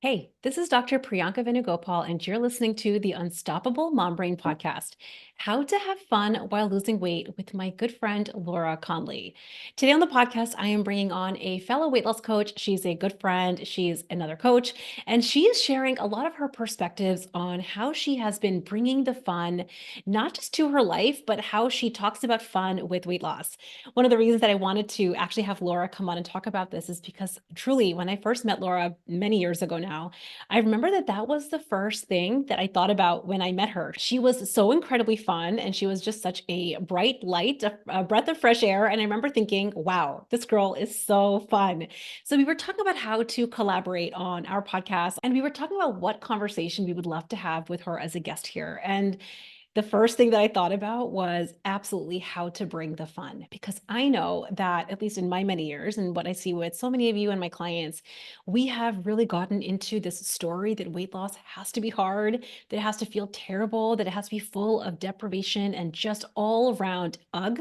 Hey, this is Dr. Priyanka Venugopal, and you're listening to the Unstoppable Mom Brain podcast, How to Have Fun While Losing Weight with my good friend, Laura Conley. Today on the podcast, I am bringing on a fellow weight loss coach. She's a good friend. She's another coach, and she is sharing a lot of her perspectives on how she has been bringing the fun, not just to her life, but how she talks about fun with weight loss. One of the reasons that I wanted to actually have Laura come on and talk about this is because truly, when I first met Laura many years ago now, I remember that that was the first thing that I thought about when I met her. She was so incredibly fun and she was just such a bright light, a breath of fresh air. And I remember thinking, wow, this girl is so fun. So we were talking about how to collaborate on our podcast and we were talking about what conversation we would love to have with her as a guest here. And the first thing that I thought about was absolutely how to bring the fun, because I know that, at least in my many years and what I see with so many of you and my clients, we have really gotten into this story that weight loss has to be hard, that it has to feel terrible, that it has to be full of deprivation and just all around ugh.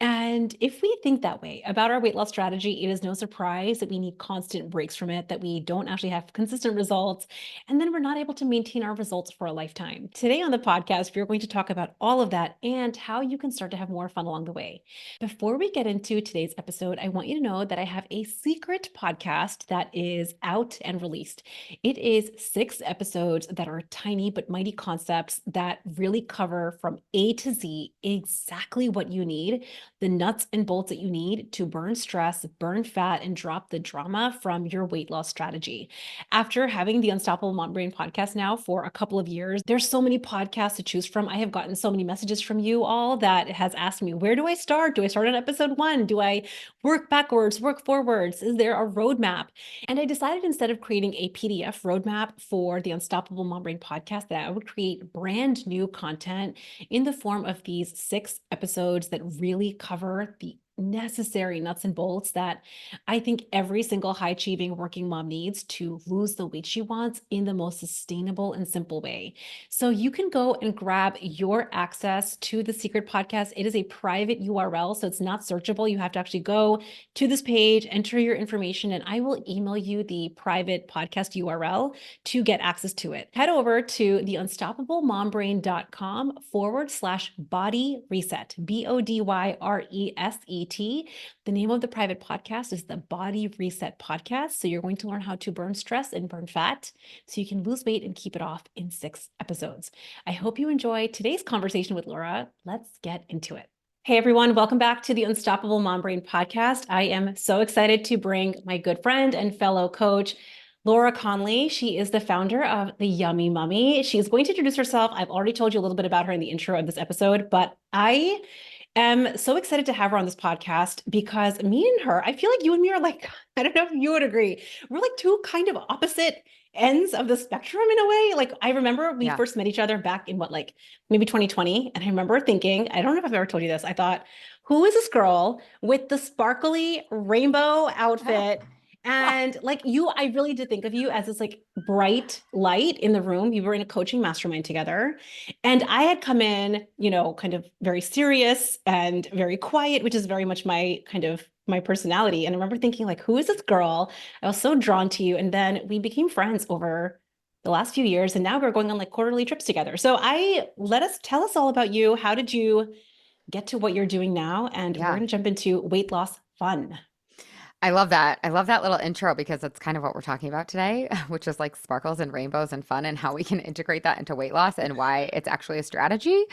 And if we think that way about our weight loss strategy, it is no surprise that we need constant breaks from it, that we don't actually have consistent results, and then we're not able to maintain our results for a lifetime. Today on the podcast, we're going to talk about all of that and how you can start to have more fun along the way. Before we get into today's episode, I want you to know that I have a secret podcast that is out and released. It is 6 episodes that are tiny but mighty concepts that really cover from A to Z exactly what you need, the nuts and bolts that you need to burn stress, burn fat, and drop the drama from your weight loss strategy. After having the Unstoppable Mom Brain podcast now for a couple of years, there's so many podcasts to choose from. I have gotten so many messages from you all that has asked me, where do I start? Do I start on episode 1? Do I work backwards, work forwards? Is there a roadmap? And I decided, instead of creating a PDF roadmap for the Unstoppable Mom Brain podcast, that I would create brand new content in the form of these 6 episodes that really cover the necessary nuts and bolts that I think every single high achieving working mom needs to lose the weight she wants in the most sustainable and simple way. So you can go and grab your access to the secret podcast. It is a private URL, so it's not searchable. You have to actually go to this page, enter your information, and I will email you the private podcast URL to get access to it. Head over to theunstoppablemombrain.com/body reset, BODYRESET. The name of the private podcast is the Body Reset Podcast. So you're going to learn how to burn stress and burn fat so you can lose weight and keep it off in 6 episodes. I hope you enjoy today's conversation with Laura. Let's get into it. Hey everyone, welcome back to the Unstoppable Mom Brain podcast. I am so excited to bring my good friend and fellow coach, Laura Conley. She is the founder of The Yummy Mummy. She's going to introduce herself. I've already told you a little bit about her in the intro of this episode, but I am so excited to have her on this podcast because me and her, I feel like you and me are like, I don't know if you would agree, we're like two kind of opposite ends of the spectrum in a way. Like, I remember we first met each other back in like maybe 2020. And I remember thinking, I don't know if I've ever told you this. I thought, who is this girl with the sparkly rainbow outfit? And like you, I really did think of you as this like bright light in the room. You were in a coaching mastermind together. And I had come in, kind of very serious and very quiet, which is very much my kind of my personality. And I remember thinking, like, who is this girl? I was so drawn to you. And then we became friends over the last few years. And now we're going on like quarterly trips together. So tell us all about you. How did you get to what you're doing now? And we're going to jump into weight loss fun. I love that. I love that little intro because that's kind of what we're talking about today, which is like sparkles and rainbows and fun and how we can integrate that into weight loss and why it's actually a strategy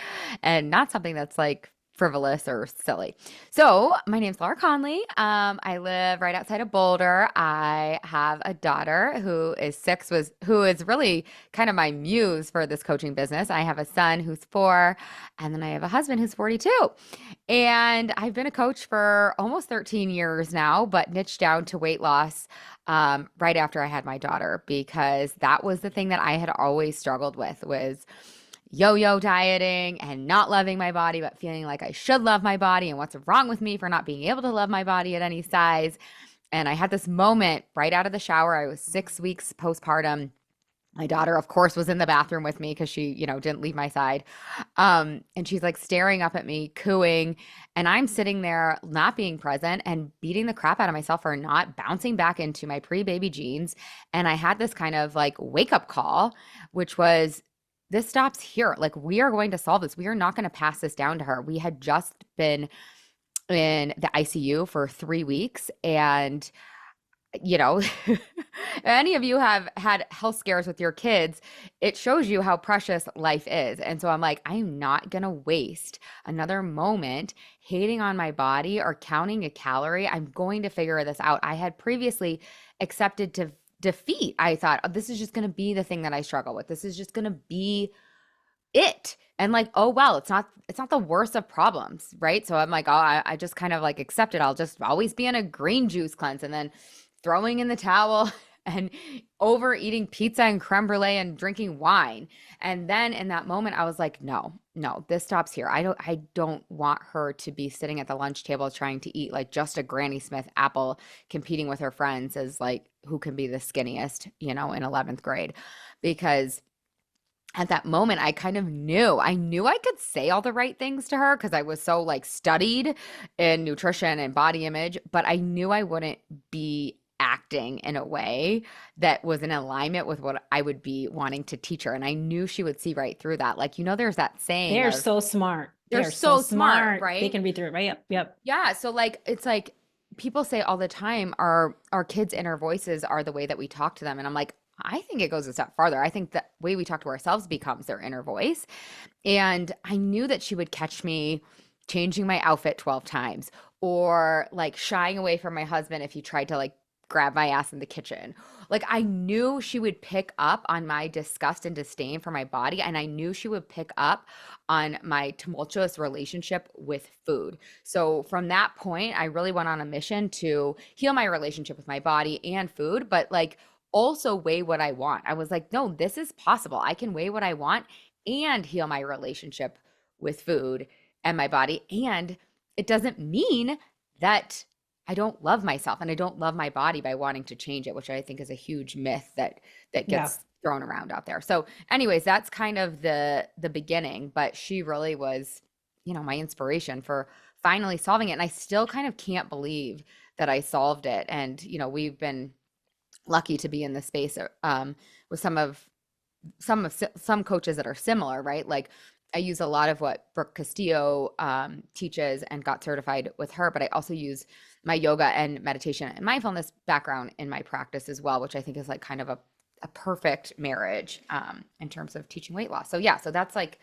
and not something that's like frivolous or silly. So my name's Laura Conley. I live right outside of Boulder. I have a daughter who is 6, who is really kind of my muse for this coaching business. I have a son who's 4, and then I have a husband who's 42. And I've been a coach for almost 13 years now, but niched down to weight loss right after I had my daughter, because that was the thing that I had always struggled with, was yo-yo dieting and not loving my body, but feeling like I should love my body and what's wrong with me for not being able to love my body at any size. And I had this moment right out of the shower. I was 6 weeks postpartum. My daughter, of course, was in the bathroom with me because she, didn't leave my side. And she's like staring up at me, cooing. And I'm sitting there not being present and beating the crap out of myself for not bouncing back into my pre-baby jeans. And I had this kind of like wake up call, which was this stops here. Like, we are going to solve this. We are not going to pass this down to her. We had just been in the ICU for 3 weeks. And you know, any of you have had health scares with your kids, it shows you how precious life is. And so I'm like, I'm not going to waste another moment hating on my body or counting a calorie. I'm going to figure this out. I had previously accepted to defeat. I thought, oh, this is just going to be the thing that I struggle with. This is just going to be it. And like, oh well, it's not the worst of problems, right? So I'm like, oh, I just kind of like accept it. I'll just always be on a green juice cleanse, and then throwing in the towel and overeating pizza and creme brulee and drinking wine. And then in that moment, I was like, no, no, this stops here. I don't want her to be sitting at the lunch table trying to eat like just a Granny Smith apple, competing with her friends as like who can be the skinniest, in 11th grade. Because at that moment, I kind of knew I could say all the right things to her because I was so like studied in nutrition and body image, but I knew I wouldn't be acting in a way that was in alignment with what I would be wanting to teach her. And I knew she would see right through that. Like, there's that saying They're of so smart. They they're are so so smart, smart. They right? can read through it, right? Yep. Yep. Yeah. So like it's like people say all the time our kids' inner voices are the way that we talk to them. And I'm like, I think it goes a step farther. I think the way we talk to ourselves becomes their inner voice. And I knew that she would catch me changing my outfit 12 times or like shying away from my husband if he tried to like grab my ass in the kitchen. Like I knew she would pick up on my disgust and disdain for my body. And I knew she would pick up on my tumultuous relationship with food. So from that point, I really went on a mission to heal my relationship with my body and food, but like also weigh what I want. I was like, no, this is possible. I can weigh what I want and heal my relationship with food and my body. And it doesn't mean that I don't love myself and I don't love my body by wanting to change it, which I think is a huge myth that Yeah. gets thrown around out there. So anyways, that's kind of the beginning, but she really was, my inspiration for finally solving it. And I still kind of can't believe that I solved it. And, we've been lucky to be in the space with some coaches that are similar, right? Like I use a lot of what Brooke Castillo teaches and got certified with her, but I also use my yoga and meditation and mindfulness background in my practice as well, which I think is like kind of a perfect marriage in terms of teaching weight loss. So yeah, so that's like,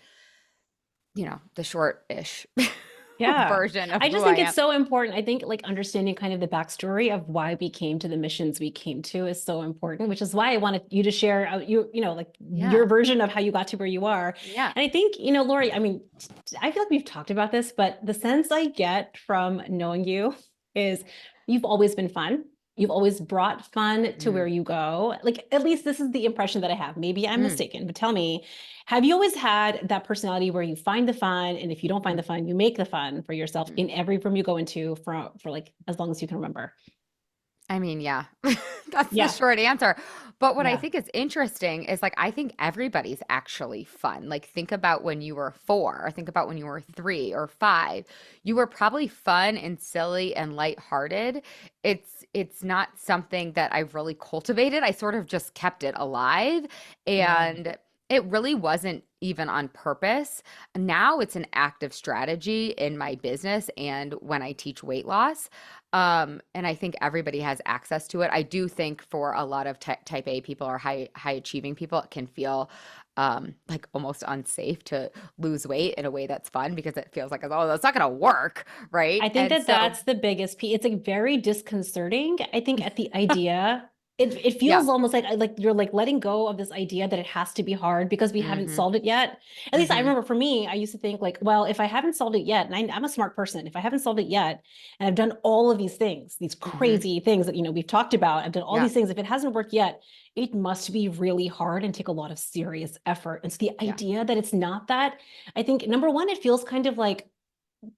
the short-ish Yeah. version of I who just I think am. it's so important. I think like understanding kind of the backstory of why we came to the missions we came to is so important, which is why I wanted you to share like Yeah. your version of how you got to where you are. Yeah. And I think, Lori, I mean, I feel like we've talked about this, but the sense I get from knowing you is you've always been fun. You've always brought fun to where Mm. you go. Like, at least this is the impression that I have. Maybe I'm Mm. mistaken, but tell me, have you always had that personality where you find the fun, and if you don't find the Mm. fun, you make the fun for yourself Mm. in every room you go into for like as long as you can remember? I mean, yeah, that's the Yeah. short answer. But what I Yeah. think is interesting is like, I think everybody's actually fun. Like, think about when you were 4, or think about when you were 3 or 5. You were probably fun and silly and lighthearted. It's not something that I've really cultivated. I sort of just kept it alive. Yeah. And it really wasn't even on purpose. Now it's an active strategy in my business and when I teach weight loss. And I think everybody has access to it. I do think for a lot of type A people or high achieving people, it can feel like almost unsafe to lose weight in a way that's fun because it feels like, oh, that's not going to work, right? I think And that so, that's the biggest piece. It's like very disconcerting. I think at the idea, it yeah. feels almost like you're like letting go of this idea that it has to be hard because we haven't Hmm. solved it yet. At least I Hmm. remember for me, I used to think like, well, if I haven't solved it yet, and I'm a smart person, if I haven't solved it yet, and I've done all of these things, these Hmm. crazy things that we've talked about, I've done all Yeah. these things. If it hasn't worked yet, it must be really hard and take a lot of serious effort. And so the Yeah. idea that it's not that, I think number one, it feels kind of like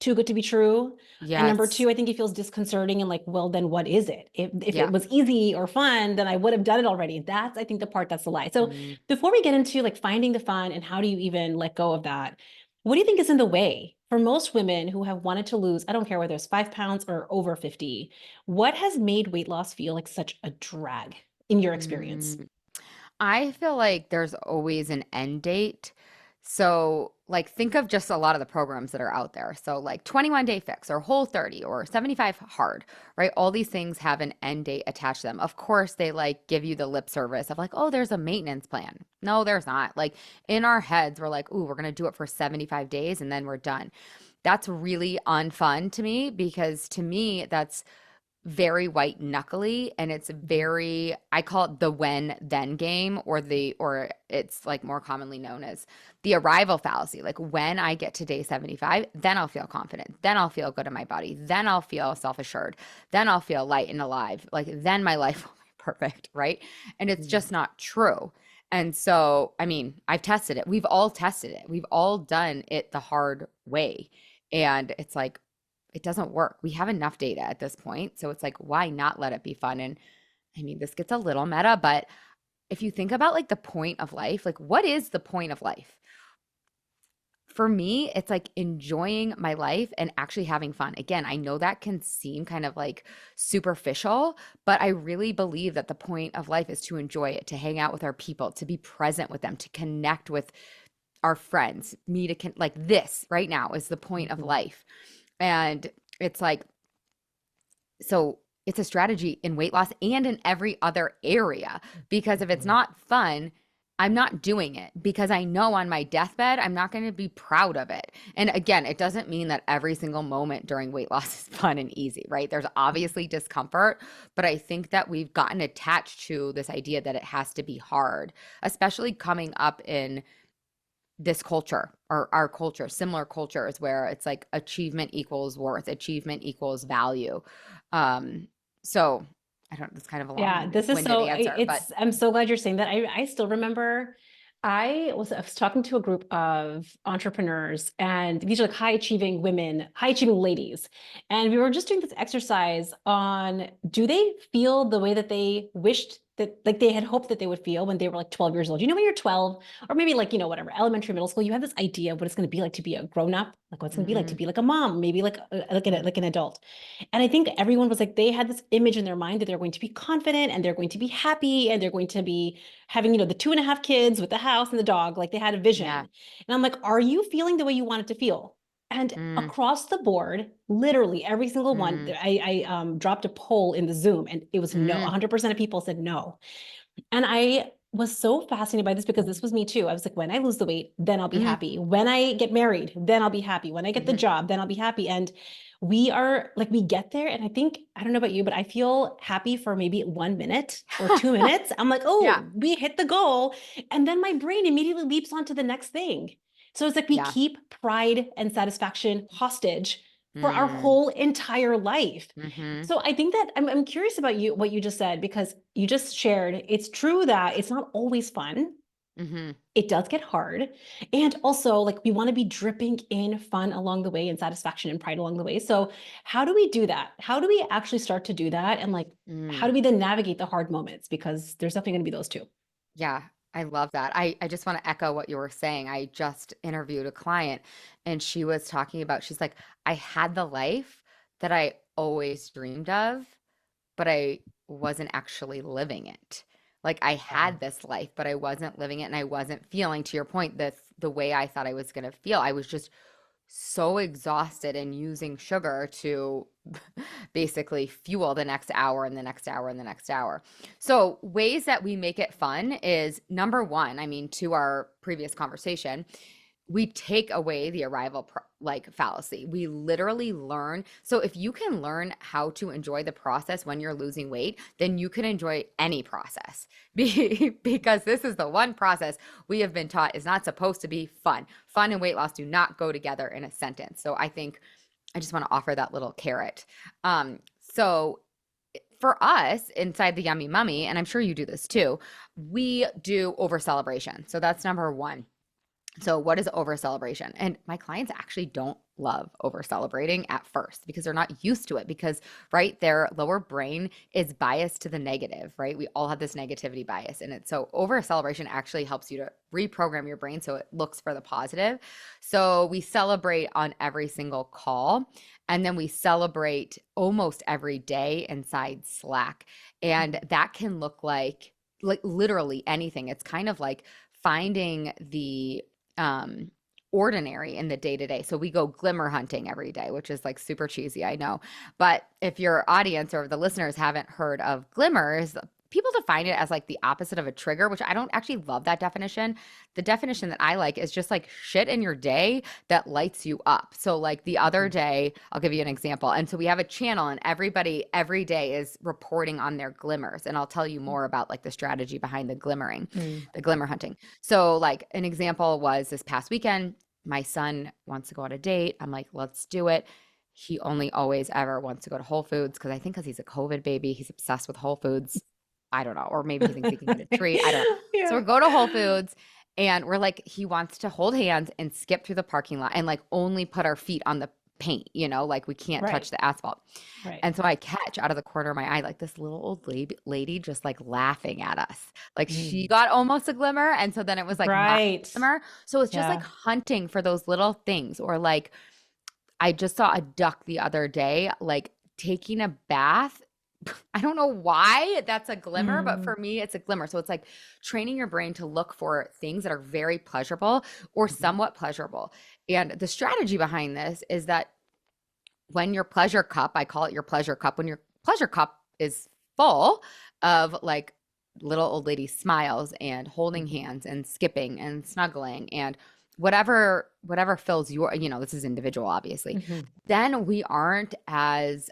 too good to be true. And number Yes. two, I think it feels disconcerting and like, well, then what is it? If it Yeah. was easy or fun, then I would have done it already. That's, I think, the part that's the lie. So Mm. before we get into like finding the fun and how do you even let go of that, what do you think is in the way for most women who have wanted to lose? I don't care whether it's 5 pounds or over 50. What has made weight loss feel like such a drag in your experience? Mm. I feel like there's always an end date. So, like, think of just a lot of the programs that are out there. So, like 21 Day Fix or Whole 30 or 75 Hard, right? All these things have an end date attached to them. Of course, they like give you the lip service of like, oh, there's a maintenance plan. No, there's not. Like, in our heads, we're like, ooh, we're going to do it for 75 days and then we're done. That's really unfun to me because to me, that's very white knuckly and it's very, I call it the when then game, or it's like more commonly known as the arrival fallacy. Like when I get to day 75, then I'll feel confident, then I'll feel good in my body, then I'll feel self-assured, then I'll feel light and alive, like then my life will be perfect, right? And it's Mhm. just not true. And so, I mean, I've tested it, we've all tested it, we've all done it the hard way, and it's like it doesn't work. We have enough data at this point. So it's like, why not let it be fun? And I mean, this gets a little meta, but if you think about like the point of life, like what is the point of life? For me, it's like enjoying my life and actually having fun. Again, I know that can seem kind of like superficial, but I really believe that the point of life is to enjoy it, to hang out with our people, to be present with them, to connect with our friends, me to like this right now is the point of Mhm. life. And it's like, so it's a strategy in weight loss and in every other area because if it's Mhm. not fun, I'm not doing it because I know on my deathbed, I'm not going to be proud of it. And again, it doesn't mean that every single moment during weight loss is fun and easy, right? There's obviously discomfort, but I think that we've gotten attached to this idea that it has to be hard, especially coming up in this culture or our culture, similar cultures where it's like achievement equals worth, achievement equals value. Um, so I don't, that's kind of a Yeah, long this is winded so answer, but I'm so glad you're saying that. I still remember I was talking to a group of entrepreneurs and these are like high achieving women, high achieving ladies. And we were just doing this exercise on do they feel the way that they wished that like they had hoped that they would feel when they were like 12 years old. You know, when you're 12 or maybe like, whatever, elementary, middle school, you have this idea of what it's going to be like to be a grown up, like what's going to be like to mm, be like a mom, maybe like an adult. And I think everyone was like, they had this image in their mind that they're going to be confident and they're going to be happy and they're going to be having, the 2.5 kids with the house and the dog. Like they had a vision. yeah, And I'm like, are you feeling the way you want it to feel? And mm, across the board, literally every single one, mm, I dropped a poll in the Zoom and it was no, mm, 100% of people said no. And I was so fascinated by this because this was me too. I was like, when I lose the weight, then I'll be mm, happy. When I get married, then I'll be happy. When I get the mm, job, then I'll be happy. And we are like, we get there. And I think, I don't know about you, but I feel happy for maybe 1 minute or 2 minutes. I'm like, yeah, oh, we hit the goal. And then my brain immediately leaps onto the next thing. So it's like we yeah, keep pride and satisfaction hostage for our mm, whole entire life. mm-hmm, So I think that I'm curious about you, what you just said, because you just shared it's true that it's not always fun. mm-hmm, It does get hard. And also, like, we want to be dripping in fun along the way and satisfaction and pride along the way. So, how do we do that? How do we actually start to do that? And, like, how mm. do we then navigate the hard moments? Because there's definitely going to be those too. Yeah, I love that. I just want to echo what you were saying. I just interviewed a client and she was talking about, she's like, I had the life that I always dreamed of, but I wasn't actually living it. Like I Wow. had this life, but I wasn't living it and I wasn't feeling, to your point, the way I thought I was going to feel. I was just so exhausted and using sugar to basically fuel the next hour and the next hour and the next hour. So, ways that we make it fun is number one, I mean, to our previous conversation, we take away the like fallacy. We literally learn. So if you can learn how to enjoy the process when you're losing weight, then you can enjoy any process. Because this is the one process we have been taught is not supposed to be fun. Fun and weight loss do not go together in a sentence. So I think I just want to offer that little carrot. So for us inside the Yummy Mummy, and I'm sure you do this too, we do over celebration. So that's number one. So, what is over celebration? And my clients actually don't love over celebrating at first because they're not used to it because, right, their lower brain is biased to the negative, right? We all have this negativity bias in it. So over celebration actually helps you to reprogram your brain so it looks for the positive. So we celebrate on every single call, and then we celebrate almost every day inside Slack. And that can look like literally anything. It's kind of like finding the um ordinary in the day to day. So we go glimmer hunting every day, which is like super cheesy, I know. But if your audience or the listeners haven't heard of glimmers, people define it as like the opposite of a trigger, which I don't actually love that definition. The definition that I like is just like shit in your day that lights you up. So like the other day, I'll give you an example. And so we have a channel and everybody every day is reporting on their glimmers. And I'll tell you more about like the strategy behind the glimmering, the glimmer hunting. So like an example was this past weekend, my son wants to go on a date. I'm like, let's do it. He only always ever wants to go to Whole Foods because I think because he's a COVID baby, he's obsessed with Whole Foods. I don't know. Or maybe he thinks he can get a treat. I don't know. So Yeah. we go to Whole Foods and we're like, he wants to hold hands and skip through the parking lot and like only put our feet on the paint, like we can't touch Right. the asphalt. Right. And so I catch out of the corner of my eye, like this little old lady just like laughing at us. Like she Mm. got almost a glimmer. And so then it was like my Right. glimmer. So it's just like Yeah. hunting for those little things. Or like I just saw a duck the other day, like taking a bath. I don't know why that's a glimmer, but Mm. for me, it's a glimmer. So it's like training your brain to look for things that are very pleasurable or Mhm. somewhat pleasurable. And the strategy behind this is that when your pleasure cup, I call it your pleasure cup, when your pleasure cup is full of like little old lady smiles and holding Mhm. hands and skipping and snuggling and whatever fills your, this is individual obviously, Mhm. then we aren't as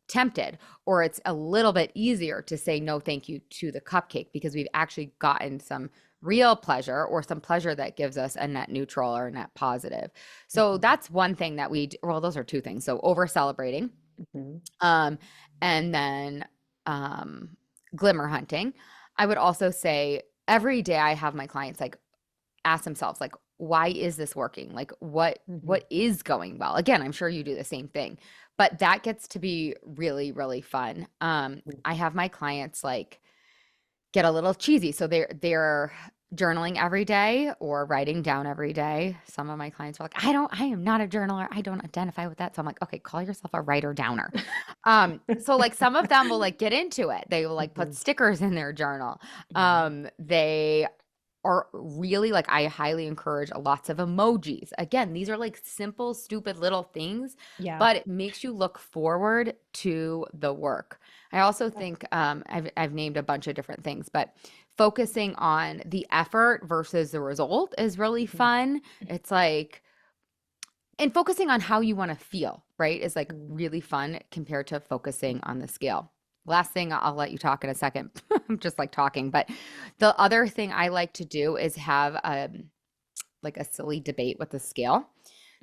tempted, or it's a little bit easier to say no thank you to the cupcake because we've actually gotten some real pleasure or some pleasure that gives us a net neutral or a net positive. So Mhm. that's one thing that well, those are two things. So over celebrating, Mhm. um, and then um, glimmer hunting. I would also say every day I have my clients like ask themselves like, why is this working? Like Mhm. what is going well? Again, I'm sure you do the same thing, but that gets to be really, really fun. I have my clients like get a little cheesy. So they're journaling every day or writing down every day. Some of my clients are like, I am not a journaler. I don't identify with that. So I'm like, okay, call yourself a writer downer. So like some of them will like get into it. They will like put Mhm. stickers in their journal. Mhm. They are really like, I highly encourage lots of emojis. Again, these are like simple, stupid little things, Yeah. but it makes you look forward to the work. I also think I've named a bunch of different things, but focusing on the effort versus the result is really Mhm. fun. It's like, and focusing on how you want to feel, right, is like Mhm. really fun compared to focusing on the scale. Last thing, I'll let you talk in a second. I'm just like talking, but the other thing I like to do is have like a silly debate with the scale.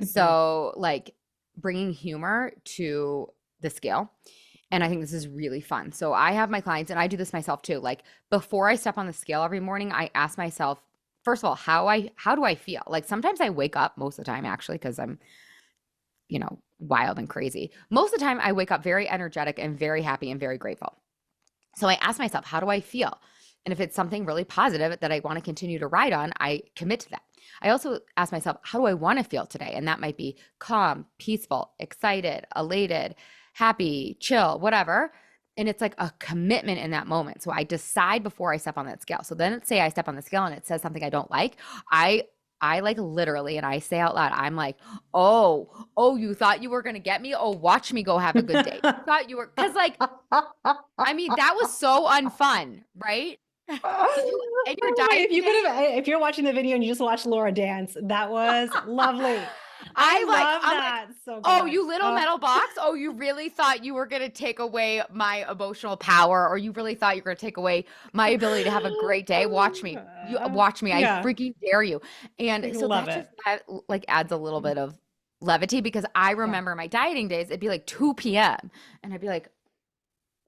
Mhm. So like bringing humor to the scale. And I think this is really fun. So I have my clients, and I do this myself too. Like before I step on the scale every morning, I ask myself, first of all, how do I feel? Like sometimes I wake up, most of the time actually, because I'm, wild and crazy. Most of the time I wake up very energetic and very happy and very grateful. So I ask myself, how do I feel? And if it's something really positive that I want to continue to ride on, I commit to that. I also ask myself, how do I want to feel today? And that might be calm, peaceful, excited, elated, happy, chill, whatever. And it's like a commitment in that moment. So I decide before I step on that scale. So then let's say I step on the scale and it says something I don't like. I I like literally, and I say out loud, I'm like, oh, you thought you were gonna get me? Oh, watch me go have a good day. You thought you were, because like I mean, that was so unfun, right? Did you in your Wait, dieting days? if you're watching the video and you just watch Laura dance, that was lovely. I love I'm like, that. So "Oh, good. you little metal box? Oh, you really thought you were gonna take away my emotional power, or you really thought you were gonna take away my ability to have a great day? Watch me. You watch me. I Yeah, freaking dare you." I And so love that just it. like adds a little bit of levity because I Yeah. remember my dieting days, it'd be like 2 p.m. and I'd be like,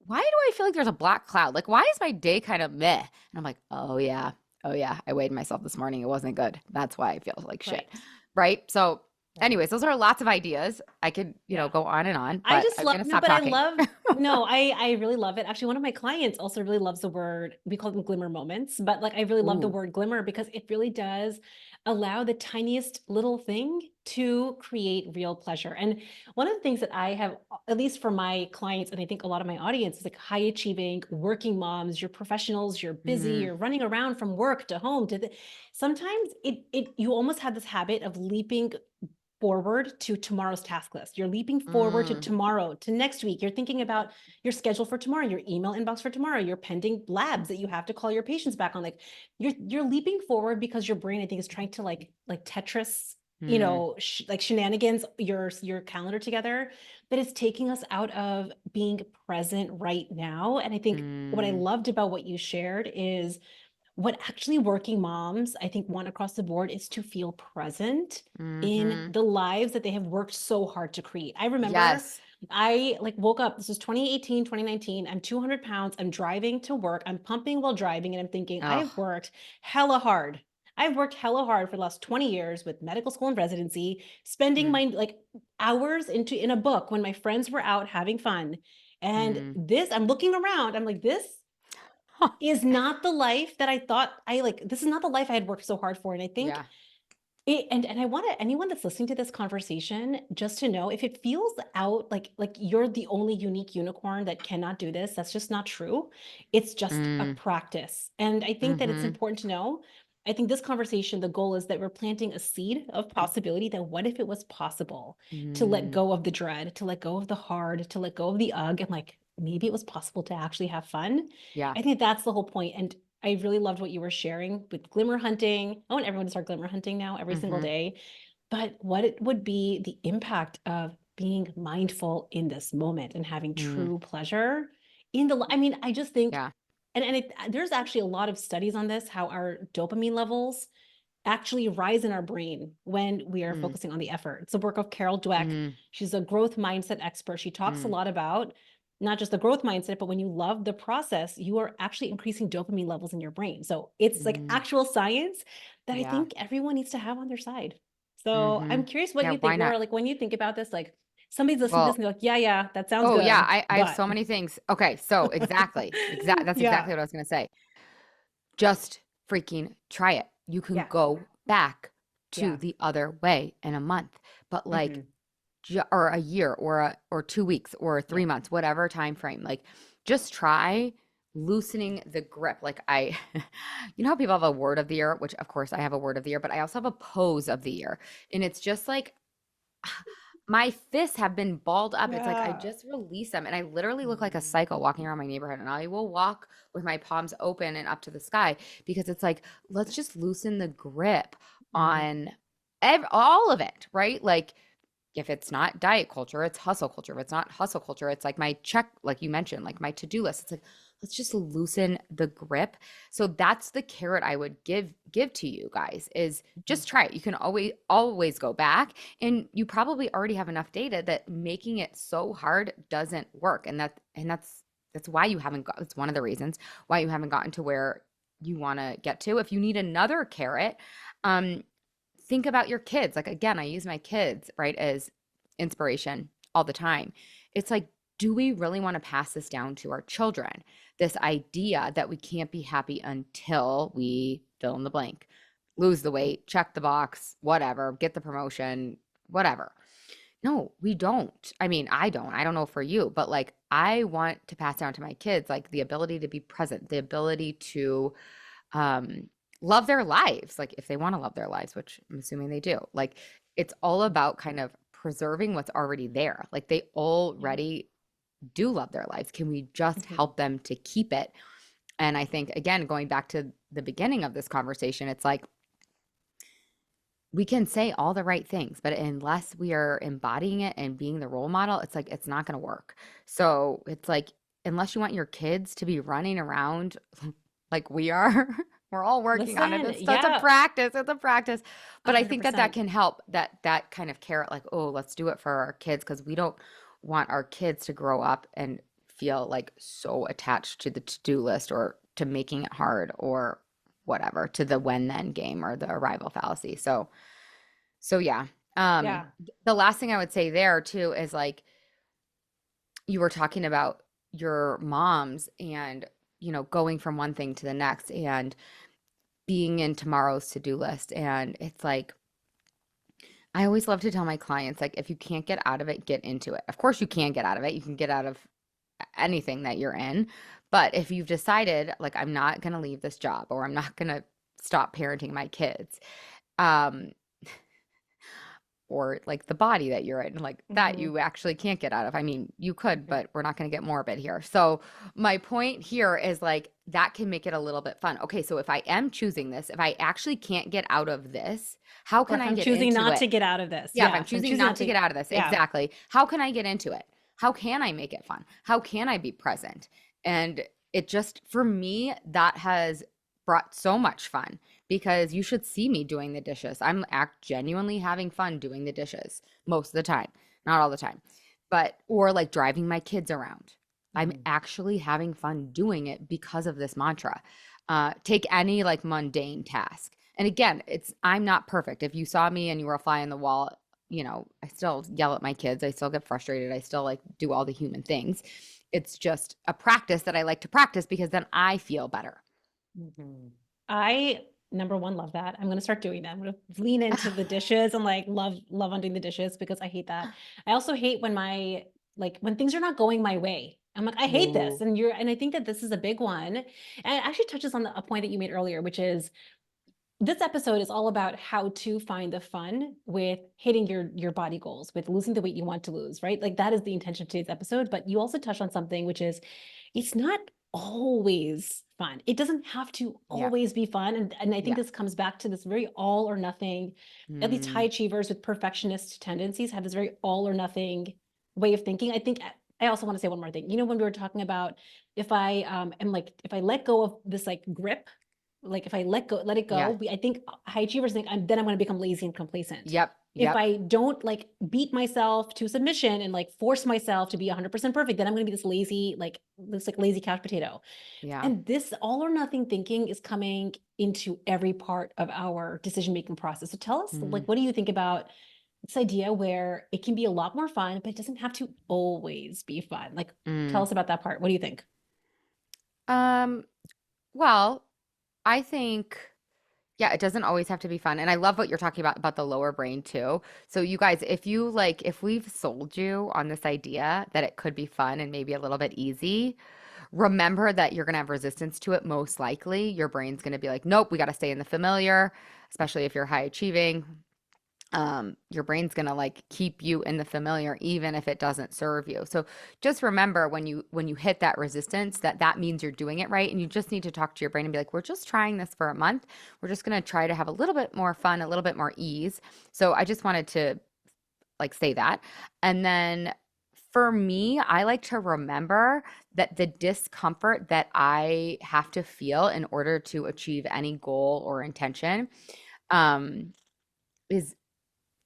why do I feel like there's a black cloud? Like, why is my day kind of meh? And I'm like, oh yeah, I weighed myself this morning. It wasn't good. That's why I feel like shit. Right. Right. So Anyways, those are lots of ideas. I could, Yeah. go on and on, I but just I'm love gonna no, stop but I talking. love no, I really love it. Actually, one of my clients also really loves the word, we call them glimmer moments, but like I really love the Ooh. word glimmer because it really does allow the tiniest little thing to create real pleasure. And one of the things that I have, at least for my clients, and I think a lot of my audience is like high achieving working moms, you're professionals, you're busy, Mm, you're running around from work to home to the, sometimes it you almost have this habit of leaping forward to tomorrow's task list. You're leaping forward to mm, tomorrow, to next week. You're thinking about your schedule for tomorrow, your email inbox for tomorrow, your pending labs that you have to call your patients back on. Like you're leaping forward because your brain, I think, is trying to like Tetris, mm, like shenanigans your calendar together, but it's taking us out of being present right now. And I think what I mm, loved about what you shared is what actually working moms, I think, want across the board is to feel present in mm-hmm. the lives that they have worked so hard to create. I remember Yes. I like woke up, this was 2018, 2019. I'm 200 pounds. I'm driving to work. I'm pumping while driving. And I'm thinking, I have Oh. worked hella hard. I've worked hella hard for the last 20 years with medical school and residency, spending Mm, my like hours in a book when my friends were out having fun. And mm. this, I'm looking around, I'm like, this is not the life that I thought I like. This is not the life I had worked so hard for. And I think Yeah. and I want anyone that's listening to this conversation just to know if it feels out like you're the only unique unicorn that cannot do this, that's just not true. It's just a Mm, practice. And I think that it's mm-hmm. important to know. I think this conversation, the goal is that we're planting a seed of possibility that what if it was possible to let Mm, go of the dread, to let go of the hard, to let go of the ugh, and like maybe it was possible to actually have fun. yeah. I think that's the whole point. And I really loved what you were sharing with glimmer hunting. I want everyone to start glimmer hunting now every single Mm-hmm. day. But what it would be the impact of being mindful in this moment and having Mm, true pleasure in the, I mean, I just think, yeah. there's actually a lot of studies on this, how our dopamine levels actually rise in our brain when we are Mm, focusing on the effort. It's the work of Carol Dweck. mm, She's a growth mindset expert. She talks a mm, lot about not just the growth mindset, but when you love the process, you are actually increasing dopamine levels in your brain. So it's like mm. actual science that I Yeah. think everyone needs to have on their side. So Mm-hmm. I'm curious what Yeah, you why think, not? Laura, like when you think about this, like somebody's listening to this Well, and they're like, yeah, that sounds oh yeah, good, I have but so many things. Okay, so exactly. That's yeah, exactly what I was gonna say. Just freaking try it. You can yeah, go back to yeah. the other way in a month, but like Hmm. or a year or 2 weeks or Yeah. 3 months, whatever time frame. Like just try loosening the grip. Like I you know how people have a word of the year, which of course I have a word of the year, but I also have a pose of the year. And it's just like my fists have been balled up. It's like I Yeah. just release them and I literally look like a Mm. psycho walking around my neighborhood and I will walk with my palms open and up to the sky because it's like let's just loosen the grip Mhm. on all of it, right? Like if it's not diet culture, it's hustle culture. If it's not hustle culture, it's like my check, like you mentioned, like my to-do list. It's like, let's just loosen the grip. So that's the carrot I would give to you guys is Mhm. just try it. You can always go back. And you probably already have enough data that making it so hard doesn't work. And that's why you haven't got it's one of the reasons why you haven't gotten to where you want to get to. If you need another carrot, um, think about your kids. Like again, I use my kids, right, as inspiration all the time. It's like, do we really want to pass this down to our children? This idea that we can't be happy until we fill in the blank, lose the weight, check the box, whatever, get the promotion, whatever. No, we don't. I mean, I don't. I don't know for you, but like I want to pass down to my kids like the ability to be present, the ability to um, love their lives, like if they want to love their lives, which I'm assuming they do. Like it's all about kind of preserving what's already there. Like they Yeah. already do love their lives. Can we just Mhm. help them to keep it? And I think, again, going back to the beginning of this conversation, it's like we can say all the right things, but unless we are embodying it and being the role model, it's like it's not going to work. So it's like, unless you want your kids to be running around like we are, we're all working on it. Listen, It's a yeah, practice. It's a practice. But I think that 100%. can help that kind of carrot, like, oh, let's do it for our kids because we don't want our kids to grow up and feel like so attached to the to-do list or to making it hard or whatever, to the when then game or the arrival fallacy. So yeah, Yeah. The last thing I would say there too is like you were talking about your moms and, going from one thing to the next and being in tomorrow's to-do list. And it's like, I always love to tell my clients, like, if you can't get out of it, get into it. Of course, you can get out of it. You can get out of anything that you're in. But if you've decided, like, I'm not going to leave this job or I'm not going to stop parenting my kids, um, or like the body that you're in, like that Mhm. you actually can't get out of. I mean, you could, but we're not going to get morbid here. So, my point here is like that can make it a little bit fun. Okay, so if I am choosing this, if I actually can't get out of this, how Or can if I I'm get choosing into not it? to get out of this. Yeah, if Yeah. I'm If I'm choosing choosing not not to to, get out of this, yeah. exactly. How can I get into it? How can I make it fun? How can I be present? And it just, for me, that has brought so much fun because you should see me doing the dishes. I'm act genuinely having fun doing the dishes most of the time, not all the time, but, or like driving my kids around. I'm Mhm. actually having fun doing it because of this mantra. Take any like mundane task. And again, I'm not perfect. If you saw me and you were a fly on the wall, I still yell at my kids. I still get frustrated. I still like do all the human things. It's just a practice that I like to practice because then I feel better. Mhm. I number one love that. I'm gonna start doing that. I'm gonna lean into the dishes and like love on doing the dishes because I hate that. I also hate when when things are not going my way. I'm like, I hate this. Ooh, And I think that this is a big one. And it actually touches on a point that you made earlier, which is this episode is all about how to find the fun with hitting your body goals, with losing the weight you want to lose, right? Like that is the intention of today's episode. But you also touched on something, which is it's not always fun. It doesn't have to yeah, always be fun. And I think yeah. this comes back to this very all or nothing, at least high Mm, achievers with perfectionist tendencies have this very all or nothing way of thinking. I think I also want to say one more thing. You know, when we were talking about if I am like if I let go of this like grip, like if I let it yeah. go, I think high achievers think then I'm going to become lazy and complacent. Yep. If Yep. I don't like beat myself to submission and like force myself to be 100% perfect, then I'm going to be this like lazy couch potato. Yeah. And this all or nothing thinking is coming into every part of our decision making process. So tell us, Mm, like, what do you think about this idea where it can be a lot more fun, but it doesn't have to always be fun? Like, tell mm. us about that part. What do you think? Um, well, I think, yeah, it doesn't always have to be fun. And I love what you're talking about the lower brain too. So you guys, if we've sold you on this idea that it could be fun and maybe a little bit easy, remember that you're going to have resistance to it most likely. Your brain's going to be like, nope, we got to stay in the familiar, especially if you're high achieving. Your brain's going to like keep you in the familiar even if it doesn't serve you. So just remember when you hit that resistance that means you're doing it right, and you just need to talk to your brain and be like, we're just trying this for a month. We're just going to try to have a little bit more fun, a little bit more ease. So I just wanted to like say that. And then for me, I like to remember that the discomfort that I have to feel in order to achieve any goal or intention um, is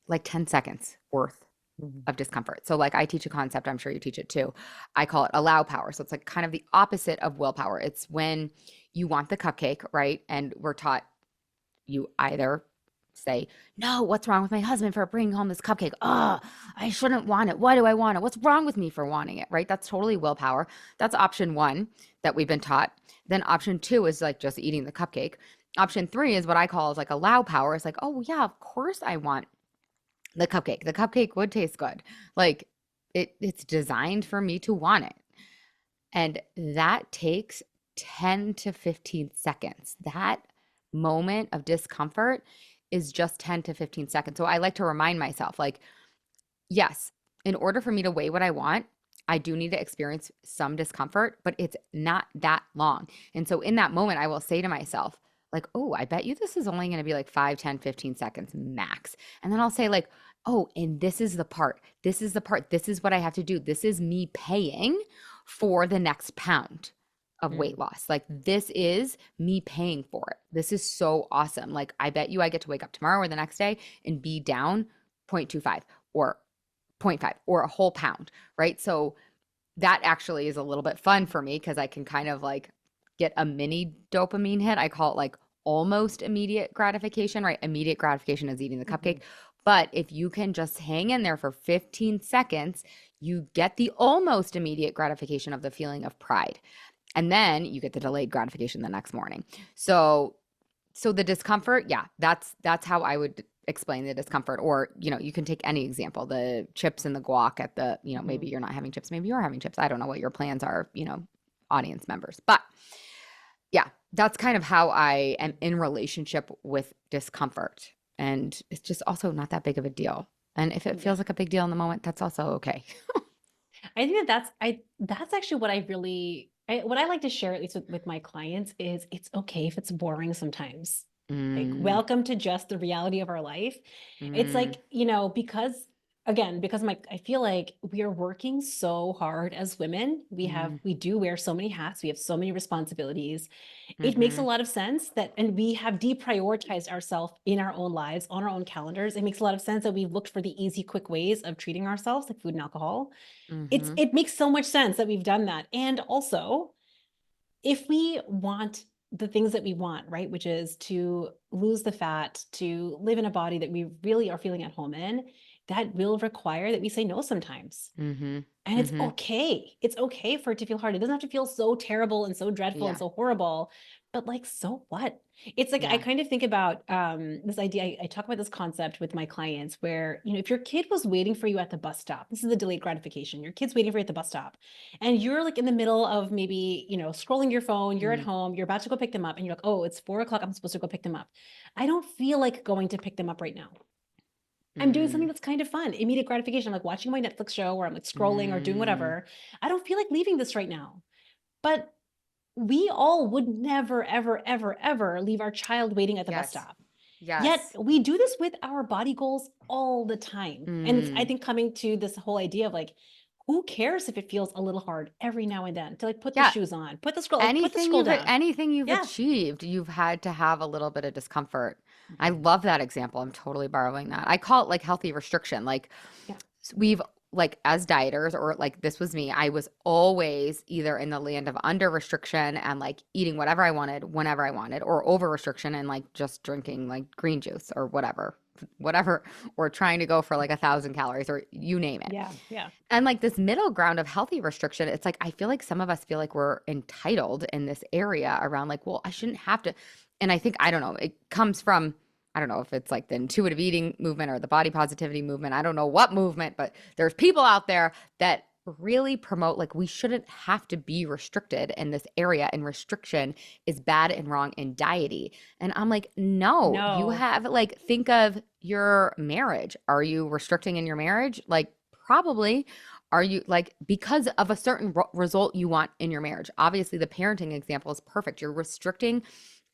like 10 seconds worth Mhm. of discomfort. So, like, I teach a concept, I'm sure you teach it too. I call it allow power. So, it's like kind of the opposite of willpower. It's when you want the cupcake, right? And we're taught you either say, no, what's wrong with my husband for bringing home this cupcake? Oh, I shouldn't want it. Why do I want it? What's wrong with me for wanting it? Right? That's totally willpower. That's option one that we've been taught. Then option two is like just eating the cupcake. Option three is what I call is like allow power. It's like, oh, yeah, of course I want the cupcake. The cupcake would taste good. Like it's designed for me to want it. And that takes 10 to 15 seconds. That moment of discomfort is just 10 to 15 seconds. So I like to remind myself, like, yes, in order for me to weigh what I want, I do need to experience some discomfort, but it's not that long. And so in that moment, I will say to myself, like, oh, I bet you this is only going to be like 5, 10, 15 seconds max. And then I'll say, like, oh, and this is the part. This is the part. This is what I have to do. This is me paying for the next pound of weight Mm. loss. Like, this is me paying for it. This is so awesome. Like, I bet you I get to wake up tomorrow or the next day and be down 0.25 or zero point 0.5 or a whole pound, right? So that actually is a little bit fun for me because I can kind of like get a mini dopamine hit. I call it like almost immediate gratification, right? Immediate gratification is eating the cupcake. Mhm. But if you can just hang in there for 15 seconds, you get the almost immediate gratification of the feeling of pride. And then you get the delayed gratification the next morning. So the discomfort, yeah, that's how I would explain the discomfort. Or, you can take any example, the chips and the guac at the, maybe Mhm. you're not having chips, maybe you're having chips. I don't know what your plans are, audience members. But yeah, that's kind of how I am in relationship with discomfort. And it's just also not that big of a deal. And if it Yeah. feels like a big deal in the moment, that's also okay. I think that's actually what what I like to share, at least with my clients, is it's okay if it's boring sometimes. Like, Mm, welcome to just the reality of our life. It's mm, like, because again, because I feel like we are working so hard as women. mm, We do wear so many hats, we have so many responsibilities. It makes a mm-hmm, lot of sense that, and we have deprioritized ourselves in our own lives, on our own calendars. It makes a lot of sense that we've looked for the easy, quick ways of treating ourselves, like food and alcohol. mm-hmm. It makes so much sense that we've done that. And also, if we want the things that we want, right, which is to lose the fat, to live in a body that we really are feeling at home in, that will require that we say no sometimes. Mhm. And it's Mhm. okay. It's okay for it to feel hard. It doesn't have to feel so terrible and so dreadful and Yeah. so horrible, but like, so what? It's like I Yeah. kind of think about this idea. I talk about this concept with my clients where, if your kid was waiting for you at the bus stop, this is the delayed gratification. Your kid's waiting for you at the bus stop, and you're like in the middle of maybe, scrolling your phone, you're at Mm. home, you're about to go pick them up, and you're like, oh, it's 4 o'clock. I'm supposed to go pick them up. I don't feel like going to pick them up right now. I'm doing something Mm. that's kind of fun, immediate gratification. I'm like watching my Netflix show or I'm like scrolling or doing Mm. whatever. I don't feel like leaving this right now. But we all would never, ever, ever, ever leave our child waiting at the bus Yes. stop. Yet Yes. we do this with our body goals all the time. And it's, I Mm. think, coming to this whole idea of like, who cares if it feels a little hard every now and then to like put the Yeah. shoes on, put the scroll down. Anything you've Yeah. achieved, you've had to have a little bit of discomfort. I Mhm. love that example. I'm totally borrowing that. I call it like healthy restriction. Like Yeah. we've like as dieters or like this was me, I was always either in the land of under restriction and like eating whatever I wanted whenever I wanted, or over restriction and like just drinking like green juice or whatever, or trying to go for like 1,000 calories or you name it. Yeah. Yeah. And like this middle ground of healthy restriction, it's like I feel like some of us feel like we're entitled in this area around like, well, I shouldn't have to. And I think, I don't know, it comes from, I don't know if it's like the intuitive eating movement or the body positivity movement. I don't know what movement, but there's people out there that really promote like we shouldn't have to be restricted in this area, and restriction is bad and wrong in diety. And I'm like, no, you No. have like think of your marriage. Are you restricting in your marriage? Like probably. Are you like because of a certain result you want in your marriage? Obviously, the parenting example is perfect. You're restricting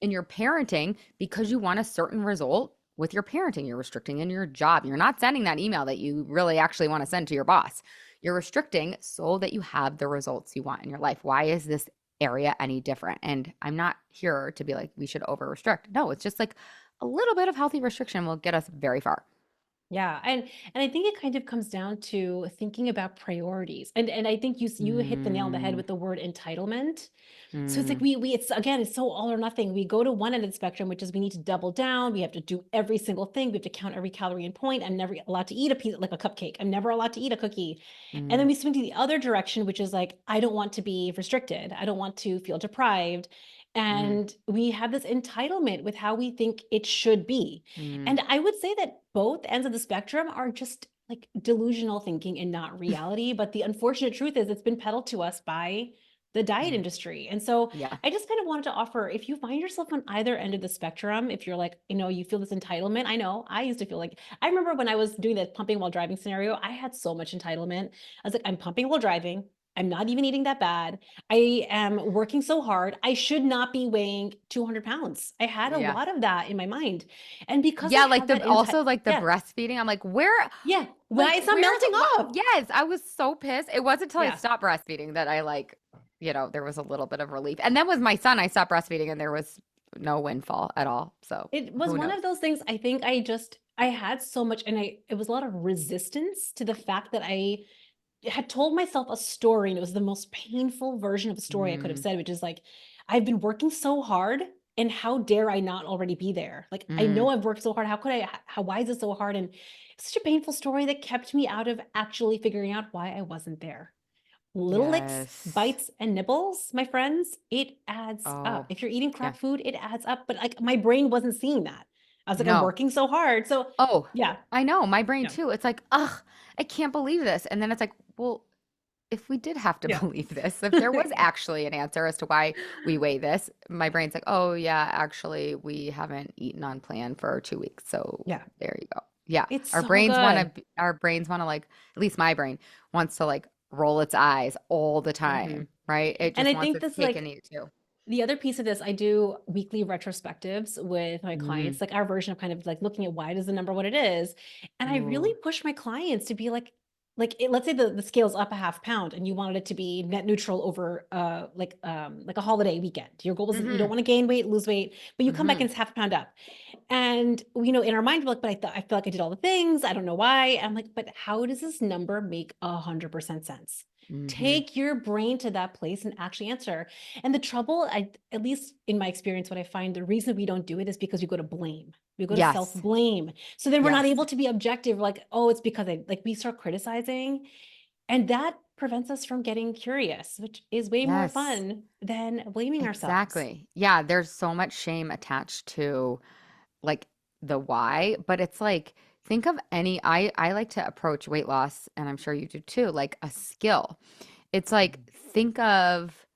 in your parenting because you want a certain result with your parenting. You're restricting in your job. You're not sending that email that you really actually want to send to your boss. You're restricting so that you have the results you want in your life. Why is this area any different? And I'm not here to be like, we should over restrict. No, it's just like a little bit of healthy restriction will get us very far. Yeah, and I think it kind of comes down to thinking about priorities. And I think you hit the nail on the head Mm, with the word entitlement. So it's like mm, we it's again, it's so all or nothing. We go to one end of the spectrum, which is we need to double down. We have to do every single thing. We have to count every calorie and point. I'm never allowed to eat a piece like a cupcake. I'm never allowed to eat a cookie. And then mm, we swing to the other direction, which is like, I don't want to be restricted. I don't want to feel deprived. mm, And we have this entitlement with how we think it should be. mm. And I would say that both ends of the spectrum are just like delusional thinking and not reality. But the unfortunate truth is it's been peddled to us by the diet Mm. industry. And so Yeah. I just kind of wanted to offer, if you find yourself on either end of the spectrum, if you're like, you feel this entitlement. I know I used to feel like, I remember when I was doing that pumping while driving scenario, I had so much entitlement. I was like, I'm pumping while driving. I'm not even eating that bad. I am working so hard. I should not be weighing 200 pounds. I had a Yeah. lot of that in my mind. And because I Yeah, like had the that also like the yeah, breastfeeding. I'm like, yeah. like, Why it's not where's melting what? off. Yes, I was so pissed. It wasn't until I Yeah. stopped breastfeeding that I like, there was a little bit of relief. And then with my son, I stopped breastfeeding and there was no windfall at all. So It was who one knows? of those things. I think I had so much, and it was a lot of resistance to the fact that I had told myself a story, and it was the most painful version of a story I could have Mm, said, which is like, I've been working so hard. And how dare I not already be there? Like, I Mm, know I've worked so hard. How could I? How, why is it so hard? And it's such a painful story that kept me out of actually figuring out why I wasn't there. Little licks, yes. bites, and nibbles, my friends, it adds up. Oh, If you're eating yeah. crap food, it adds up. But like my brain wasn't seeing that. I was like, I'm No. working so hard. So Oh, yeah, I know. My brain yeah, too. It's like, ugh, I can't believe this. And then it's like, well, if we did have to yeah. believe this, if there was actually an answer as to why we weigh this, my brain's like, oh yeah, actually we haven't eaten on plan for 2 weeks. So Yeah. there you go. Yeah. It's Our so brains want good. to, our brains want to like, at least my brain wants to like roll its eyes all the Hmm. time, right? It And just I wants think its this cake and like eat it too. the other piece of this, I do weekly retrospectives with my Mm. clients, like our version of kind of like looking at why does the number what it is. And I really Ooh. push my clients to be let's say the scale's up a half pound and you wanted it to be net neutral over like a holiday weekend. Your goal is you don't Mm-hmm. want to gain weight, lose weight, but you come back Mm-hmm. and it's half a pound up. And in our mind, we're like, but I feel like I did all the things. I don't know why. And I'm like, but how does this number make 100% sense? Mm-hmm. Take your brain to that place and actually answer. And the trouble, at least in my experience, what I find the reason we don't do it is because we go to blame. We go to self Yes. blame. So then we're not Yes. able to be objective. Like, oh, it's because we start criticizing. And that prevents us from getting curious, which is way more Yes. fun than blaming ourselves. Exactly. Yeah, there's so much shame attached to like the why, but it's like think of any I like to approach weight loss, and I'm sure you do too, like a skill. It's like think of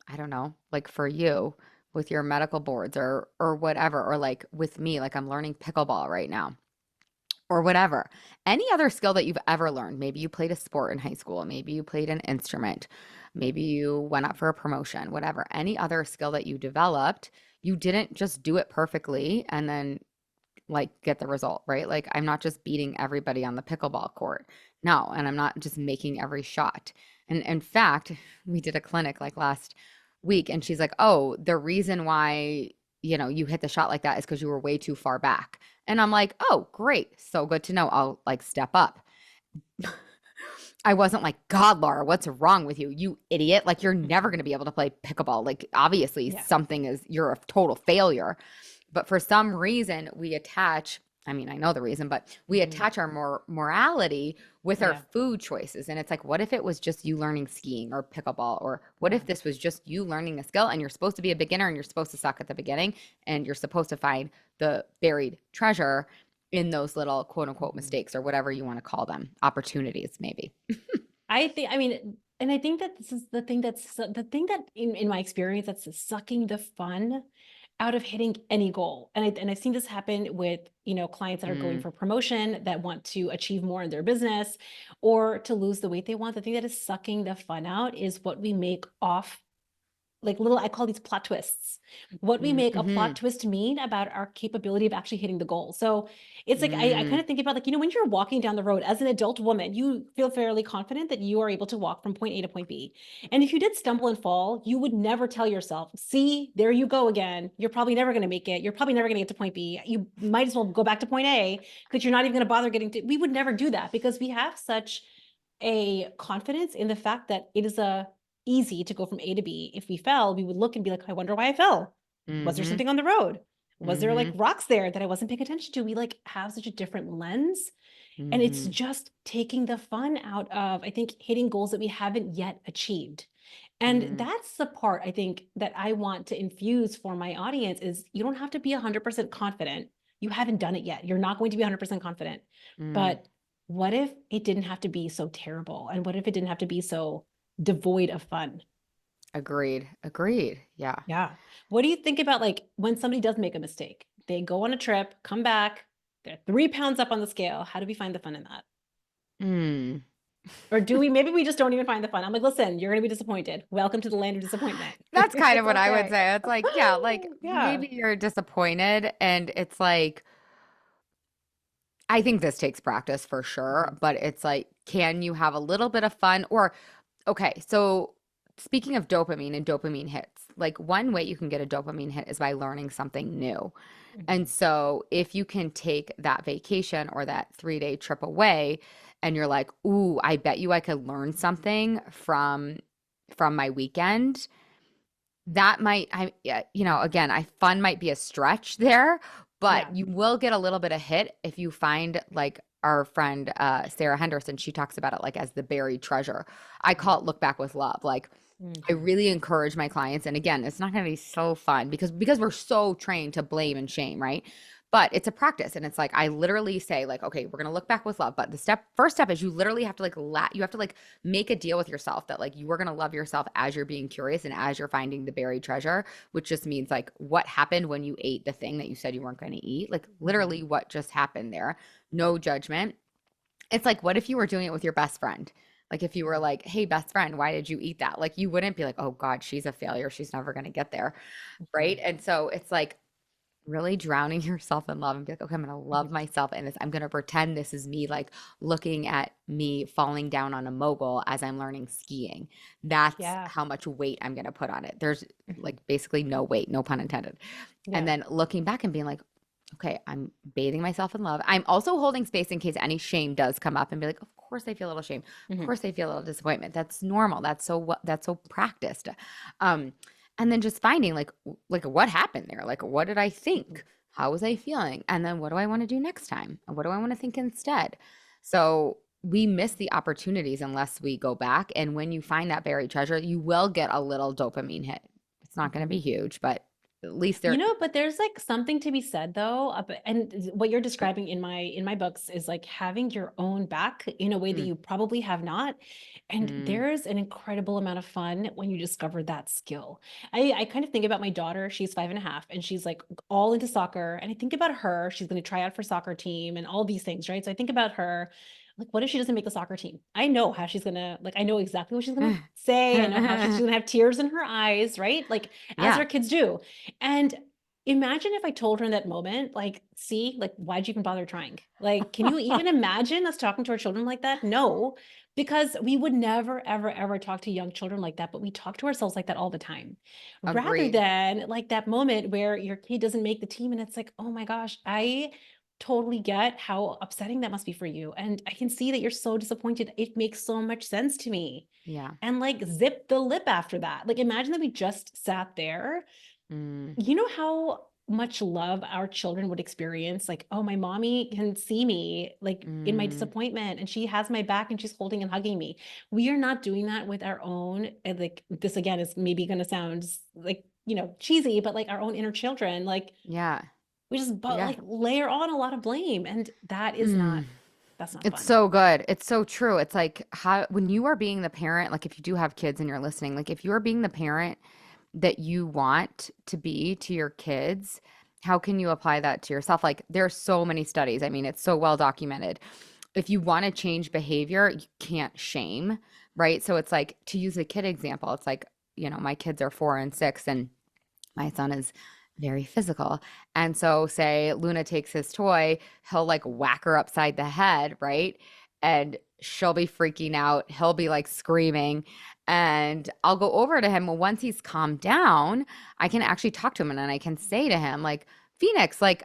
I don't know, like for you with your medical boards or whatever, or like with me, like I'm learning pickleball right now or whatever. Any other skill that you've ever learned. Maybe you played a sport in high school, maybe you played an instrument, maybe you went up for a promotion, whatever. Any other skill that you developed, you didn't just do it perfectly and then like get the result, right? Like I'm not just beating everybody on the pickleball court. No, and I'm not just making every shot. And in fact, we did a clinic like last week and she's like, "Oh, the reason why, you hit the shot like that is because you were way too far back." And I'm like, "Oh, great. So good to know. I'll like step up." I wasn't like, "God, Laura, what's wrong with you? You idiot. Like you're never Mhm. going to be able to play pickleball. Like obviously Yeah. something is you're a total failure." But for some reason, we attach, I mean, I know the reason, but we Mhm. attach our morality with our Yeah. food choices. And it's like, what if it was just you learning skiing or pickleball? Or what Yeah. if this was just you learning a skill and you're supposed to be a beginner and you're supposed to suck at the beginning and you're supposed to find the buried treasure in those little quote unquote Mhm. mistakes or whatever you want to call them, opportunities, maybe. I mean, and I think that this is the thing that in my experience that's sucking the fun out of hitting any goal. And I've seen this happen with, clients that are going Mm, for promotion that want to achieve more in their business or to lose the weight they want. The thing that is sucking the fun out is what we make off like little I call these plot twists. What we mm, make a plot mm-hmm, twist mean about our capability of actually hitting the goal. So it's like I kind mm, of think about like, when you're walking down the road as an adult woman, you feel fairly confident that you are able to walk from point A to point B. And if you did stumble and fall, you would never tell yourself, see, there you go again. You're probably never going to make it. You're probably never going to get to point B. You might as well go back to point A because you're not even going to bother getting to. We would never do that because we have such a confidence in the fact that it is a easy to go from A to B. If we fell, we would look and be like, I wonder why I fell. Was there mm-hmm, something on the road? Was there like mm-hmm, rocks there that I wasn't paying attention to? We like have such a different lens. And it's mm-hmm, just taking the fun out of, I think, hitting goals that we haven't yet achieved. And mm, that's the part I think that I want to infuse for my audience is you don't have to be 100% confident. You haven't done it yet. You're not going to be 100% confident. mm. But what if it didn't have to be so terrible? And what if it didn't have to be so devoid of fun? Agreed. Agreed. Yeah. Yeah. What do you think about like when somebody does make a mistake? They go on a trip, come back, they're 3 pounds up on the scale. How do we find the fun in that? Mm. Or do we, maybe we just don't even find the fun. I'm like, listen, you're going to be disappointed. Welcome to the land of disappointment. That's kind of It's what I would okay. say. It's like, yeah, like Yeah. maybe you're disappointed and it's like I think this takes practice for sure, Mhm. but it's like can you have a little bit of fun or okay, so speaking of dopamine and dopamine hits, like one way you can get a dopamine hit is by learning something new. And Mhm. so if you can take that vacation or that 3-day trip away and you're like, "Ooh, I bet you I could learn something from my weekend." that might, yeah, again, fun might be a stretch there, but Yeah. you will get a little bit of hit if you find like our friend Sarah Henderson, she talks about it like as the buried treasure. I call it look back with love. Like Mm. I really encourage my clients, and again, it's not going to be so fun because we're so trained to blame and shame, right? But it's a practice, and it's like I literally say like, okay, we're gonna look back with love. But the first step is you literally have to like you have to like make a deal with yourself that like you are gonna love yourself as you're being curious and as you're finding the buried treasure, which just means like what happened when you ate the thing that you said you weren't going to eat, like Mhm. literally what just happened there. No judgment. It's like, what if you were doing it with your best friend? Like, if you were like, hey, best friend, why did you eat that? Like, you wouldn't be like, oh God, she's a failure. She's never going to get there. Right. Mhm. And so it's like really drowning yourself in love and be like, okay, I'm going to love Mhm. myself in this. I'm going to pretend this is me, like looking at me falling down on a mogul as I'm learning skiing. That's Yeah. how much weight I'm going to put on it. There's Mhm. like basically no weight, no pun intended. And Yeah. then looking back and being like, okay, I'm bathing myself in love. I'm also holding space in case any shame does come up and be like, of course I feel a little shame. Of Mhm. course I feel a little disappointment. That's normal. That's so practiced. Um, and then just finding like what happened there? Like what did I Mhm. think? How was I feeling? And then what do I want to do next time? And what do I want to think instead? So we miss the opportunities unless we go back. And when you find that buried treasure, you will get a little dopamine hit. It's not going to be Mhm. huge, but at least there. But there's like something to be said though, and what you're describing in my books is like having your own back in a way that Mm, you probably have not. And mm, there's an incredible amount of fun when you discover that skill. I kind of think about my daughter, she's 5.5, and she's like all into soccer. And I think about her, she's going to try out for soccer team and all these things, right? So I think about her, like, what if she doesn't make the soccer team? I know how she's gonna, like, I know exactly what she's gonna say. I know how she's gonna have tears in her eyes, right? Like, as yeah. our kids do. And imagine if I told her in that moment, like, see, like, why'd you even bother trying? Like, can you even imagine us talking to our children like that? No, because we would never, ever, ever talk to young children like that, but we talk to ourselves like that all the time. Rather Agreed. than like that moment where your kid doesn't make the team and it's like, oh my gosh, I totally get how upsetting that must be for you. And I can see that you're so disappointed. It makes so much sense to me. Yeah. And like zip the lip after that. Like imagine that we just sat there. Mm, You know how much love our children would experience? Like, oh, my mommy can see me like in my mm, disappointment and she has my back and she's holding and hugging me. We are not doing that with our own, and like this again is maybe going to sound like, cheesy, but like our own inner children, like yeah. we just Yeah. like layer on a lot of blame. And Mm. that's not It's fun. so good. It's so true. It's like how when you are being the parent, like if you do have kids and you're listening, like if you are being the parent that you want to be to your kids, how can you apply that to yourself? Like there are so many studies. I mean, it's so well documented. If you want to change behavior, you can't shame, right? So it's like to use a kid example, it's like, my kids are 4 and 6 and my son is very physical. And so, say Luna takes his toy, he'll like whack her upside the head, right? And she'll be freaking out. He'll be like screaming. And I'll go over to him. Well, once he's calmed down, I can actually talk to him and I can say to him, like, Phoenix, like,